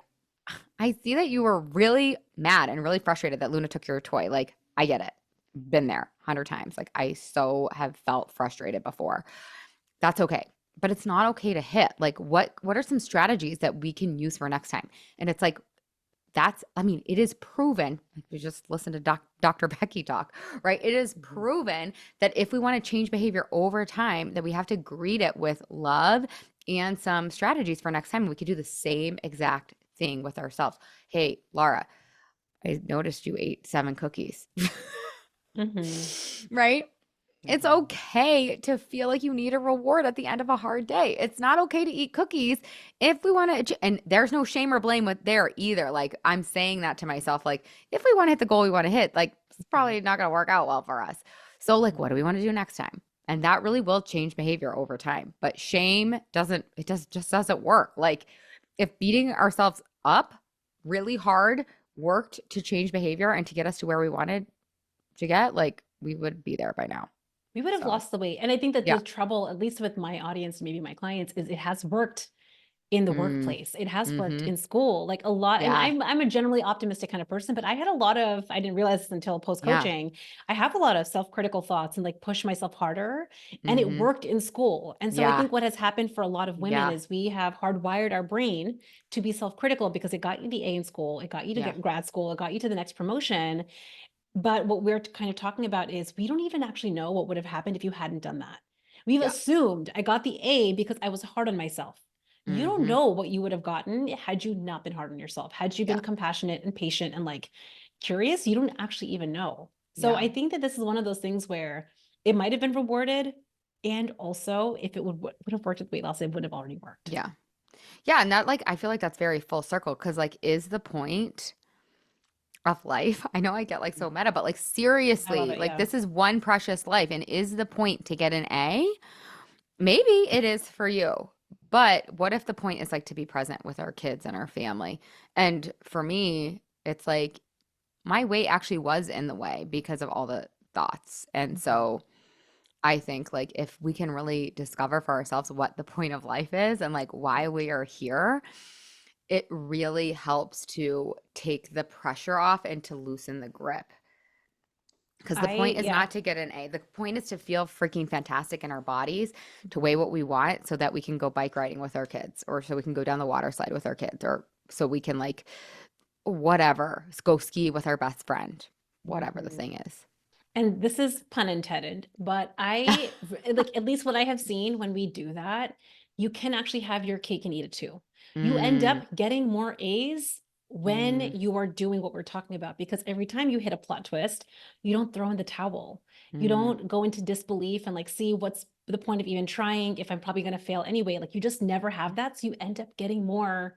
I see that you were really mad and really frustrated that Luna took your toy. Like, I get it. Been there 100 times. Like, I so have felt frustrated before. That's okay. But it's not okay to hit. Like what are some strategies that we can use for next time? And it's like I mean, it is proven, like we just listened to Dr. Becky talk, right? It is Mhm. proven that if we want to change behavior over time, that we have to greet it with love and some strategies for next time. We could do the same exact thing with ourselves. Hey, Laura, I noticed you ate 7 cookies. Mhm. Right? It's Mhm. okay to feel like you need a reward at the end of a hard day. It's not okay to eat cookies if we want to, and there's no shame or blame with there either. Like I'm saying that to myself, like if we want to hit the goal we want to hit, like it's Mhm. probably not going to work out well for us. So like, what do Mhm. we want to do next time? And that really will change behavior over time. But shame doesn't, it does just doesn't work. Like if beating ourselves up really hard worked to change behavior and to get us to where we wanted to get, like we would be there by now. We would have So lost the weight. And I think that yeah. the trouble, at least with my audience, maybe my clients, is it has worked in the Mm. workplace. It has worked Mm-hmm. in school, like a lot. And Yeah. I'm a generally optimistic kind of person, but I had a lot of, I didn't realize this until post Yeah. coaching. I have a lot of self-critical thoughts and like push myself harder, and it Mm-hmm. worked in school. And so I Yeah. think what has happened for a lot of women Yeah. is we have hardwired our brain to be self-critical because it got you the A in school, it got you to Yeah. get grad school, it got you to the next promotion. But what we're kind of talking about is we don't even actually know what would have happened if you hadn't done that. We've Yeah. assumed I got the A because I was hard on myself. You don't Mm-hmm. know what you would have gotten had you not been hard on yourself. Had you Yeah. been compassionate and patient and like curious, you don't actually even know. So Yeah. I think that this is one of those things where it might have been rewarded. And also, if it would have worked with weight loss, it would have already worked. Yeah. Yeah. And that, like, I feel like that's very full circle because, like, is the point of life? I know I get like so meta, but like, I love seriously, it. like, Yeah. this is one precious life. And is the point to get an A? Maybe it is for you. But what if the point is like to be present with our kids and our family? And for me, it's like my weight actually was in the way because of all the thoughts. And Mhm. so I think like if we can really discover for ourselves what the point of life is and like why we are here, it really helps to take the pressure off and to loosen the grip. Because the point is Yeah, not to get an A. The point is to feel freaking fantastic in our bodies, to weigh mhm. what we want so that we can go bike riding with our kids, or so we can go down the water slide with our kids, or so we can like whatever, go ski with our best friend, whatever the Mhm. thing is. And this is pun intended, but I like at least what I have seen when we do that, you can actually have your cake and eat it too. You end Mm, up getting more A's when mm, you are doing what we're talking about because every time you hit a plot twist, you don't throw in the towel. You mm. don't go into disbelief and like see what's the point of even trying if I'm probably going to fail anyway. Like you just never have that. So you end up getting more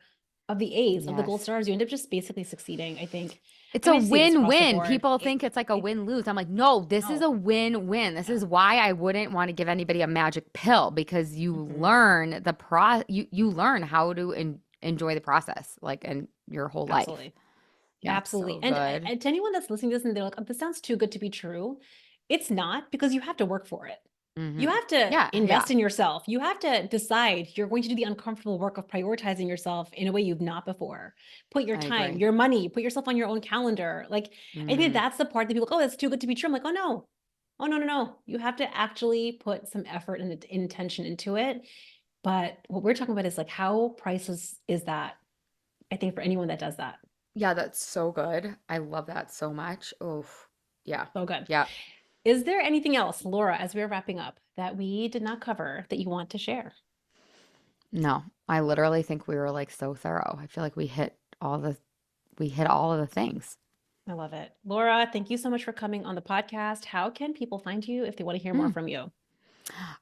of the A's, of the gold Yes. stars. You end up just basically succeeding, I think. It's I a mean, I see this across the win-win. board. People think it's like a win-lose. I'm like, no, this is No, a win-win. This yeah. is why I wouldn't want to give anybody a magic pill because you Mhm. learn you learn how to enjoy the process like in your whole life. Absolutely. Yeah, it's Absolutely. so And, good. to anyone that's listening to this and they're like, oh, this sounds too good to be true. It's not because you have to work for it. You Hmm. have to Yeah, yeah, invest in yourself. You have to decide you're going to do the uncomfortable work of prioritizing yourself in a way you've not before. Put your I time, agree. your money, put yourself on your own calendar. Like, I think Mm, that's the part that people go, oh, that's too good to be true. I'm like, oh, no. Oh, no, no, no. You have to actually put some effort and intention into it. But what we're talking about is like, how priceless is that? I think for anyone that does that. yeah, that's so good. I love that so much. Oh, yeah, So good. yeah. Is there anything else, Laura, as we're wrapping up, that we did not cover that you want to share? No, I literally think we were like so thorough. I feel like we hit all of the things. I love it. Laura, thank you so much for coming on the podcast. How can people find you if they want to hear more Hmm. from you?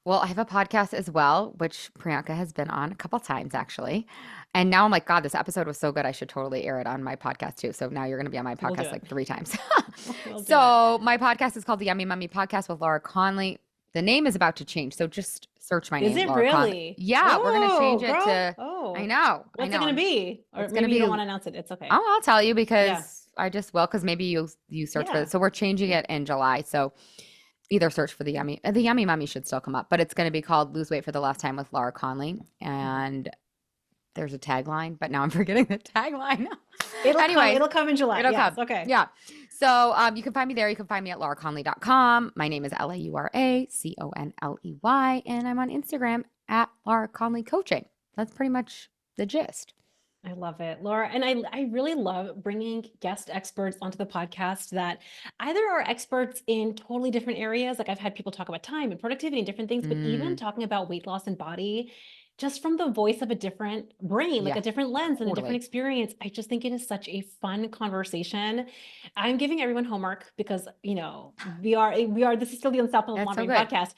Well, I have a podcast as well, which Priyanka has been on a couple times actually. And now I'm like, God, this episode was so good. I should totally air it on my podcast too. So now you're going to be on my We'll do podcast it. like 3 times. We'll do it. So my podcast is called the Yummy Mummy Podcast with Laura Conley. The name is about to change. So just search my Is name, it Laura Conley. really? Yeah, we're going to Oh, change it girl. to, I Oh, know, I what's it know. going to be? Or It's going to maybe you be, don't want to announce it. It's okay. I'll tell you Yeah. because I just will, because maybe you search for Yeah. it. So we're changing Yeah. it in July. So either search for the yummy mummy should still come up, but it's going to be called Lose Weight for the Last Time with Laura Conley. Mhm. And there's a tagline, but now I'm forgetting the tagline. It'll come. Anyways, It'll come in July. it'll Yes. come. Okay. Yeah. So you can find me there. You can find me at lauraconley.com. My name is LauraConley, and I'm on Instagram at Laura Conley Coaching. That's pretty much the gist. I love it, Laura. And I really love bringing guest experts onto the podcast that either are experts in totally different areas. Like I've had people talk about time and productivity and different things, but even Mm, talking about weight loss and body, just from the voice of a different brain, like yeah, a different lens and a different totally. experience. I just think it is such a fun conversation. I'm giving everyone homework because, this is still the Unstoppable That's Mom so Brain good. podcast.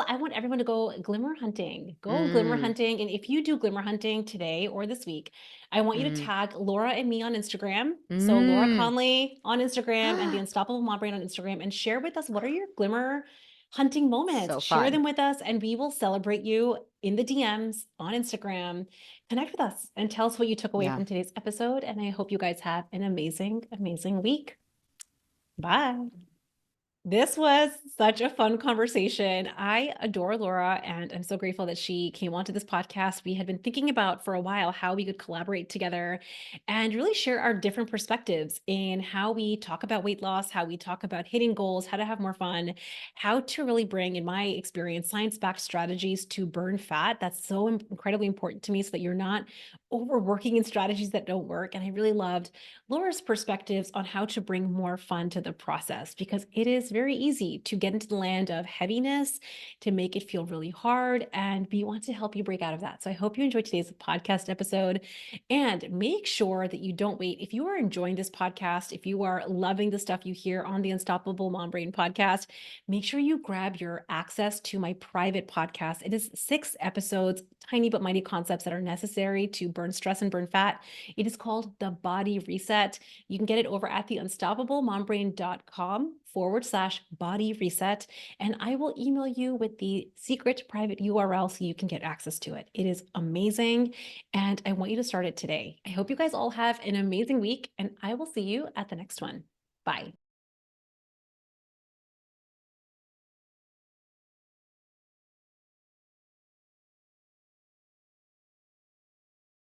I want everyone to go glimmer hunting. Go glimmer Mm, hunting. And if you do glimmer hunting today or this week, I want you to mm, tag Laura and me on Instagram. So Laura mm. Conley on Instagram and the Unstoppable Mom Brain on Instagram, and share with us what are your glimmer hunting moments. So Share fun. them with us, and we will celebrate you in the DMs on Instagram. Connect with us and tell us what you took away Yeah. from today's episode. And I hope you guys have an amazing, amazing week. Bye. This was such a fun conversation. I adore Laura, and I'm so grateful that she came onto this podcast. We had been thinking about for a while how we could collaborate together and really share our different perspectives in how we talk about weight loss, how we talk about hitting goals, how to have more fun, how to really bring, in my experience, science-backed strategies to burn fat. That's so incredibly important to me so that you're not overworking in strategies that don't work. And I really loved Laura's perspectives on how to bring more fun to the process because it is very easy to get into the land of heaviness, to make it feel really hard, and we want to help you break out of that. So I hope you enjoyed today's podcast episode and make sure that you don't wait. If you are enjoying this podcast, if you are loving the stuff you hear on the Unstoppable Mom Brain podcast, make sure you grab your access to my private podcast. It is 6 episodes, tiny but mighty concepts that are necessary to burn stress and burn fat. It is called The Body Reset. You can get it over at the unstoppablemombrain.com/body reset. And I will email you with the secret private URL so you can get access to it. It is amazing. And I want you to start it today. I hope you guys all have an amazing week, and I will see you at the next one. Bye.